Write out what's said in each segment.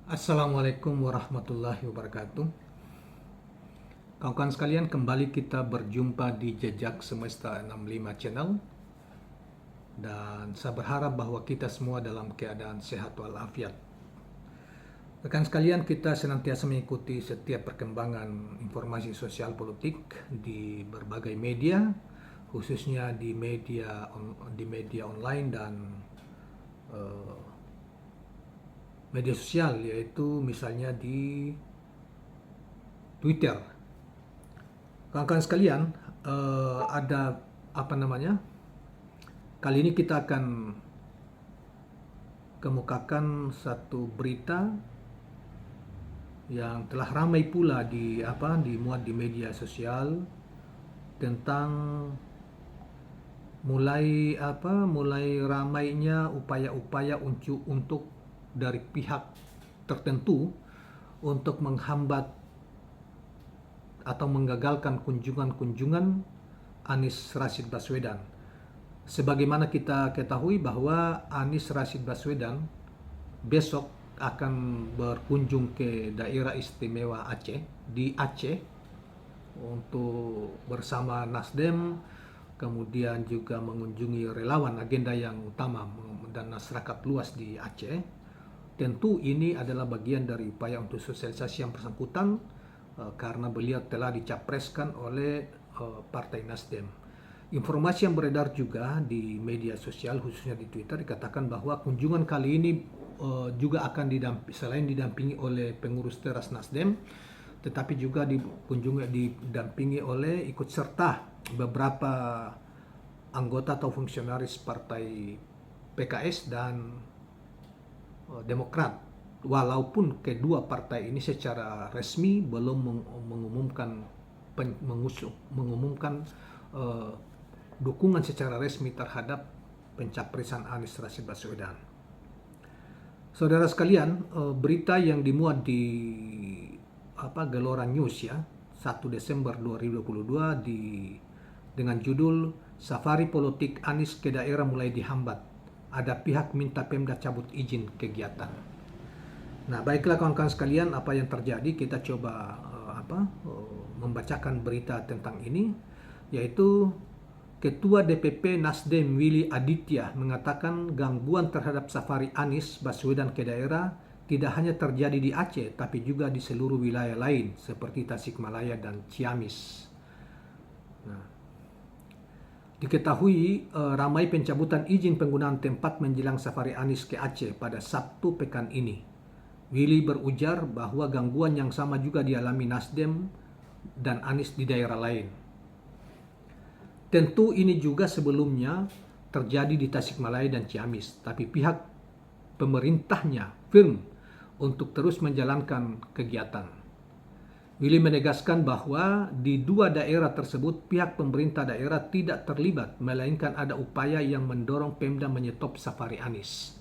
Assalamualaikum warahmatullahi wabarakatuh. Kawan-kawan sekalian, kembali kita berjumpa di Jejak Semesta 65 Channel. Dan saya berharap bahwa kita semua dalam keadaan sehat walafiat. Rekan sekalian, kita senantiasa mengikuti setiap perkembangan informasi sosial politik di berbagai media, khususnya di media online dan media sosial, yaitu misalnya di Twitter. Kawan-kawan sekalian, ada apa namanya? Kali ini kita akan kemukakan satu berita yang telah ramai pula dimuat di media sosial tentang mulai ramainya upaya-upaya untuk dari pihak tertentu untuk menghambat atau menggagalkan kunjungan Anies Rashid Baswedan. Sebagaimana kita ketahui bahwa Anies Rashid Baswedan besok akan berkunjung ke daerah istimewa Aceh, di Aceh, untuk bersama Nasdem, kemudian juga mengunjungi relawan, agenda yang utama, dan masyarakat luas di Aceh. Tentu ini adalah bagian dari upaya untuk sosialisasi yang bersangkutan, karena beliau telah dicapreskan oleh Partai Nasdem. Informasi yang beredar juga di media sosial, khususnya di Twitter, dikatakan bahwa kunjungan kali ini juga akan selain didampingi oleh pengurus teras Nasdem, tetapi juga didampingi oleh ikut serta beberapa anggota atau fungsionaris partai PKS dan Demokrat. Walaupun kedua partai ini secara resmi belum mengumumkan dukungan secara resmi terhadap pencapresan Anies Rashid Baswedan. Saudara sekalian, berita yang dimuat di Gelora News ya, 1 Desember 2022 dengan judul Safari Politik Anies ke Daerah Mulai Dihambat. Ada pihak minta Pemda cabut izin kegiatan. Nah, baiklah kawan-kawan sekalian, apa yang terjadi, kita coba membacakan berita tentang ini, yaitu Ketua DPP Nasdem Willy Aditya mengatakan gangguan terhadap safari Anies Baswedan ke daerah tidak hanya terjadi di Aceh, tapi juga di seluruh wilayah lain seperti Tasikmalaya dan Ciamis. Nah, diketahui ramai pencabutan izin penggunaan tempat menjelang safari Anies ke Aceh pada Sabtu pekan ini. Willy berujar bahwa gangguan yang sama juga dialami Nasdem dan Anies di daerah lain. Tentu ini juga sebelumnya terjadi di Tasikmalaya dan Ciamis, tapi pihak pemerintahnya firm untuk terus menjalankan kegiatan. Willy menegaskan bahwa di dua daerah tersebut pihak pemerintah daerah tidak terlibat, melainkan ada upaya yang mendorong Pemda menyetop safari Anies.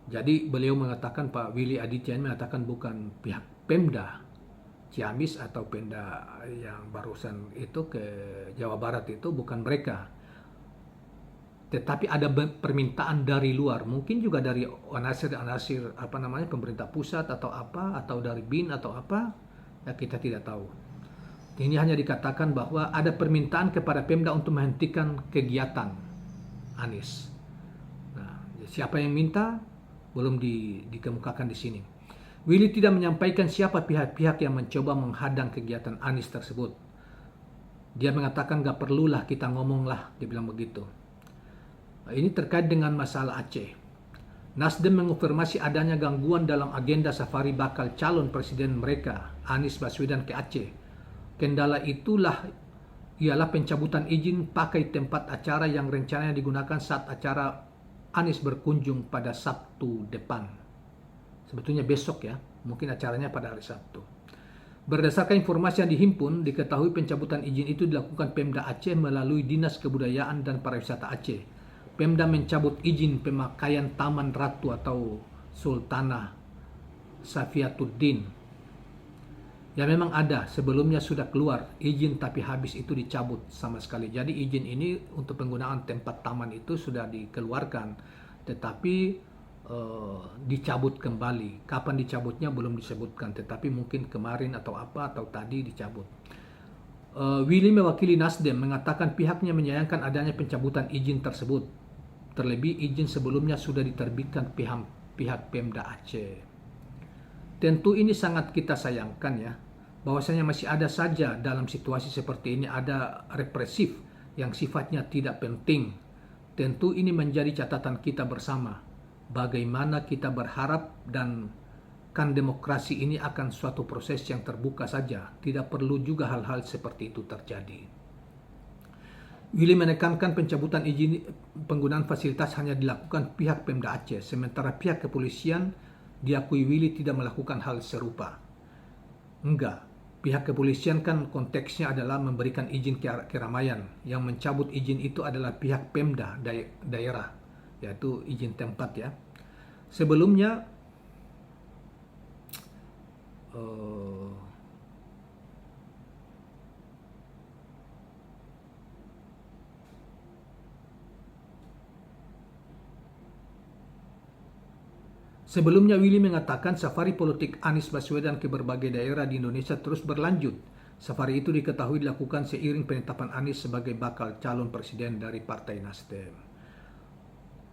Jadi beliau mengatakan, Pak Willy Aditya mengatakan bukan pihak Pemda Ciamis atau Pemda yang barusan itu ke Jawa Barat itu bukan mereka. Tetapi ada permintaan dari luar, mungkin juga dari anasir pemerintah pusat atau dari BIN atau apa, ya kita tidak tahu. Ini hanya dikatakan bahwa ada permintaan kepada Pemda untuk menghentikan kegiatan Anies. Nah, siapa yang minta belum dikemukakan di sini. Willy tidak menyampaikan siapa pihak-pihak yang mencoba menghadang kegiatan Anies tersebut. Dia mengatakan gak perlulah kita ngomong lah, dia bilang begitu. Ini terkait dengan masalah Aceh. Nasdem mengonfirmasi adanya gangguan dalam agenda safari bakal calon presiden mereka, Anies Baswedan, ke Aceh. Kendala ialah pencabutan izin pakai tempat acara yang rencananya digunakan saat acara Anies berkunjung pada Sabtu depan. Sebetulnya besok ya, mungkin acaranya pada hari Sabtu. Berdasarkan informasi yang dihimpun, diketahui pencabutan izin itu dilakukan Pemda Aceh melalui Dinas Kebudayaan dan Pariwisata Aceh. Pemda mencabut izin pemakaian Taman Ratu atau Sultanah Safiatuddin. Ya memang ada, sebelumnya sudah keluar izin tapi habis itu dicabut sama sekali. Jadi izin ini untuk penggunaan tempat taman itu sudah dikeluarkan tetapi dicabut kembali. Kapan dicabutnya belum disebutkan, tetapi mungkin kemarin atau apa atau tadi dicabut. Willy mewakili Nasdem mengatakan pihaknya menyayangkan adanya pencabutan izin tersebut. Terlebih izin sebelumnya sudah diterbitkan pihak Pemda Aceh. Tentu ini sangat kita sayangkan ya, bahwasanya masih ada saja dalam situasi seperti ini ada represif yang sifatnya tidak penting. Tentu ini menjadi catatan kita bersama. Bagaimana kita berharap dan kan demokrasi ini akan suatu proses yang terbuka saja. Tidak perlu juga hal-hal seperti itu terjadi. Willy menekankan pencabutan izin penggunaan fasilitas hanya dilakukan pihak Pemda Aceh, sementara pihak kepolisian diakui Willy tidak melakukan hal serupa. Enggak, pihak kepolisian kan konteksnya adalah memberikan izin keramaian. Yang mencabut izin itu adalah pihak Pemda daerah, yaitu izin tempat ya. Sebelumnya Sebelumnya Willy mengatakan safari politik Anies Baswedan ke berbagai daerah di Indonesia terus berlanjut. Safari itu diketahui dilakukan seiring penetapan Anies sebagai bakal calon presiden dari Partai Nasdem.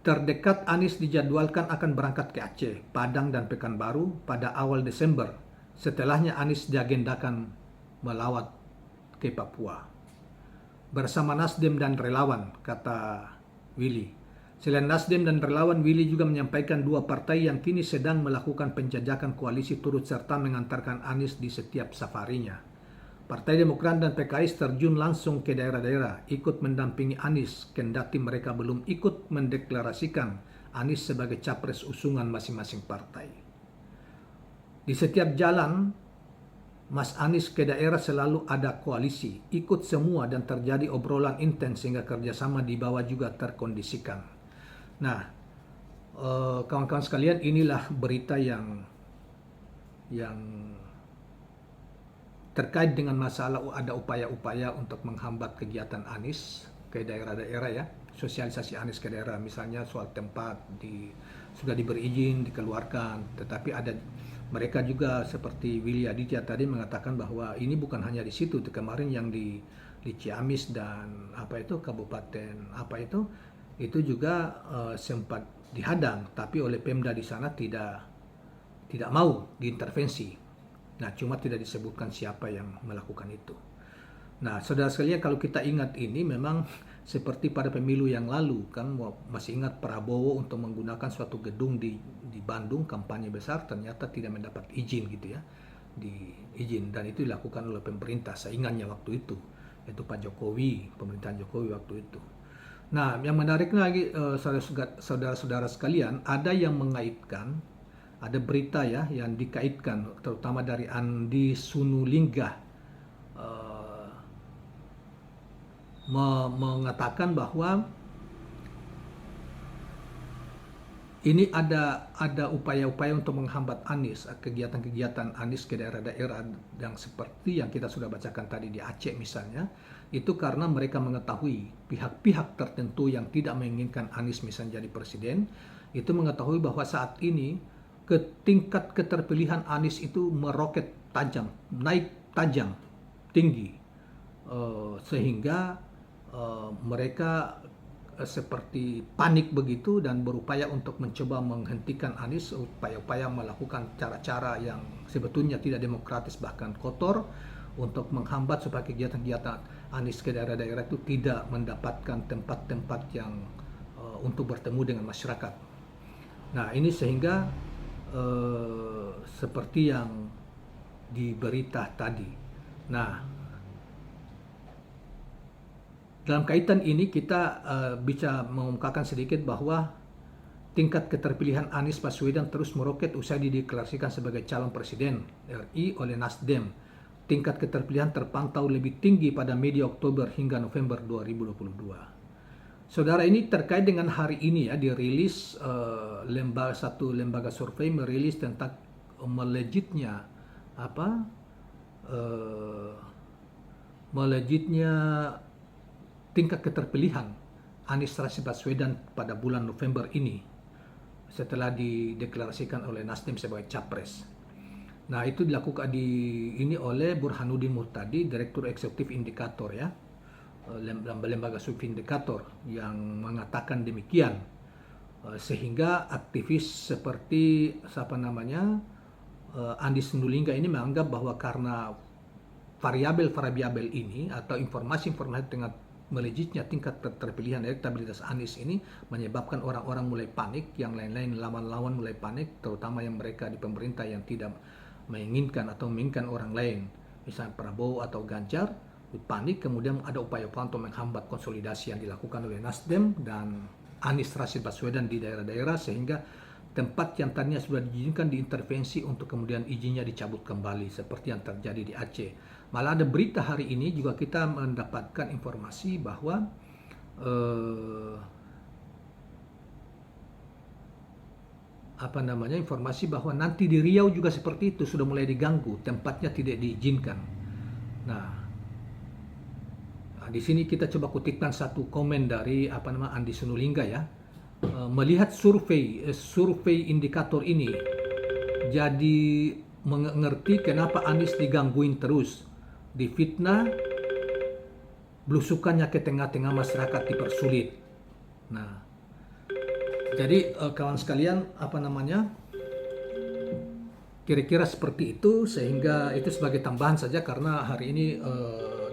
Terdekat Anies dijadwalkan akan berangkat ke Aceh, Padang dan Pekanbaru pada awal Desember. Setelahnya Anies diagendakan melawat ke Papua bersama Nasdem dan relawan, kata Willy. Selain Nasdem dan relawan, Willy juga menyampaikan dua partai yang kini sedang melakukan penjajakan koalisi turut serta mengantarkan Anies di setiap safarinya. Partai Demokrat dan PKS terjun langsung ke daerah-daerah, ikut mendampingi Anies, kendati mereka belum ikut mendeklarasikan Anies sebagai capres usungan masing-masing partai. Di setiap jalan Mas Anies ke daerah selalu ada koalisi, ikut semua dan terjadi obrolan intens sehingga kerjasama di bawah juga terkondisikan. Nah, kawan-kawan sekalian, inilah berita yang terkait dengan masalah ada upaya-upaya untuk menghambat kegiatan Anies ke daerah-daerah ya, sosialisasi Anies ke daerah, misalnya soal tempat sudah diberi izin dikeluarkan, tetapi ada mereka juga seperti Willy Aditya tadi mengatakan bahwa ini bukan hanya di situ. Kemarin yang di Ciamis dan kabupaten itu juga sempat dihadang, tapi oleh Pemda di sana tidak mau diintervensi. Nah, cuma tidak disebutkan siapa yang melakukan itu. Nah, saudara sekalian, kalau kita ingat ini memang seperti pada pemilu yang lalu, kan masih ingat Prabowo untuk menggunakan suatu gedung di Bandung kampanye besar ternyata tidak mendapat izin gitu ya, dan itu dilakukan oleh pemerintah saingannya waktu itu, yaitu Pak Jokowi, pemerintahan Jokowi waktu itu. Nah, yang menariknya lagi saudara-saudara sekalian, ada yang mengaitkan, ada berita ya yang dikaitkan terutama dari Andi Sunulingga mengatakan bahwa ini ada upaya-upaya untuk menghambat Anies, kegiatan-kegiatan Anies ke daerah-daerah yang seperti yang kita sudah bacakan tadi di Aceh misalnya, itu karena mereka mengetahui pihak-pihak tertentu yang tidak menginginkan Anies misalnya jadi presiden, itu mengetahui bahwa saat ini tingkat keterpilihan Anies itu meroket tajam, naik tajam, tinggi, sehingga mereka seperti panik begitu dan berupaya untuk mencoba menghentikan Anies, upaya-upaya melakukan cara-cara yang sebetulnya tidak demokratis bahkan kotor untuk menghambat supaya kegiatan-kegiatan Anies ke daerah-daerah itu tidak mendapatkan tempat-tempat yang untuk bertemu dengan masyarakat. Nah, ini sehingga seperti yang di berita tadi. Nah, dalam kaitan ini kita bisa mengungkapkan sedikit bahwa tingkat keterpilihan Anies Baswedan terus meroket usai dideklarasikan sebagai calon presiden RI oleh Nasdem. Tingkat keterpilihan terpantau lebih tinggi pada media Oktober hingga November 2022. Saudara, ini terkait dengan hari ini ya, dirilis satu lembaga survei merilis tentang melejitnya tingkat keterpilihan Anies Rashid Baswedan pada bulan November ini. setelah dideklarasikan oleh Nasdem sebagai capres. Nah, itu dilakukan ini oleh Burhanuddin Muhtadi, Direktur Eksekutif Indikator ya, lembaga survei Indikator yang mengatakan demikian. Sehingga aktivis seperti Andi Sindulingga ini menganggap bahwa karena variabel-variabel ini atau informasi-informasi dengan melejitnya tingkat keterpilihan elektabilitas Anies ini menyebabkan orang-orang mulai panik, yang lain-lain lawan-lawan mulai panik, terutama yang mereka di pemerintah yang tidak menginginkan atau menginginkan orang lain, misalnya Prabowo atau Ganjar, panik. Kemudian ada upaya-upaya untuk menghambat konsolidasi yang dilakukan oleh Nasdem dan Anies Rashid Baswedan di daerah-daerah, sehingga tempat yang tadinya sudah diizinkan diintervensi untuk kemudian izinnya dicabut kembali seperti yang terjadi di Aceh. Malah ada berita hari ini juga kita mendapatkan informasi bahwa informasi bahwa nanti di Riau juga seperti itu, sudah mulai diganggu, tempatnya tidak diizinkan. Nah, di sini kita coba kutipkan satu komen dari Andi Sunulingga ya. Melihat survei indikator ini, jadi mengerti kenapa Anies digangguin terus, difitnah, belusukannya ke tengah-tengah masyarakat dipersulit. Nah, jadi kawan sekalian, kira-kira seperti itu, sehingga itu sebagai tambahan saja karena hari ini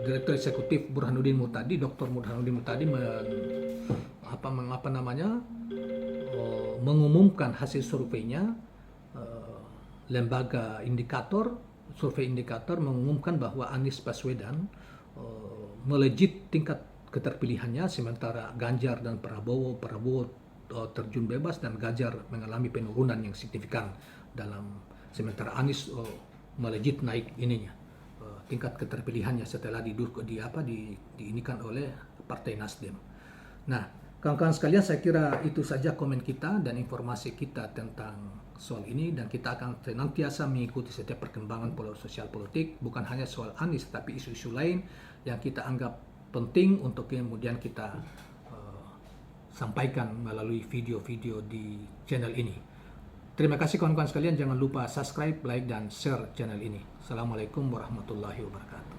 Direktur Eksekutif Burhanuddin Muhtadi, Dr. Burhanuddin Muhtadi mengumumkan hasil surveinya. Lembaga survei indikator mengumumkan bahwa Anies Baswedan melejit tingkat keterpilihannya, sementara Ganjar dan Prabowo terjun bebas dan Ganjar mengalami penurunan yang signifikan sementara Anies melejit naik tingkat keterpilihannya setelah diinikan oleh Partai Nasdem. Nah, kawan-kawan sekalian, saya kira itu saja komen kita dan informasi kita tentang soal ini, dan kita akan senantiasa mengikuti setiap perkembangan sosial politik, bukan hanya soal Anies, tapi isu-isu lain yang kita anggap penting untuk kemudian kita sampaikan melalui video-video di channel ini. Terima kasih kawan-kawan sekalian, jangan lupa subscribe, like, dan share channel ini. Assalamualaikum warahmatullahi wabarakatuh.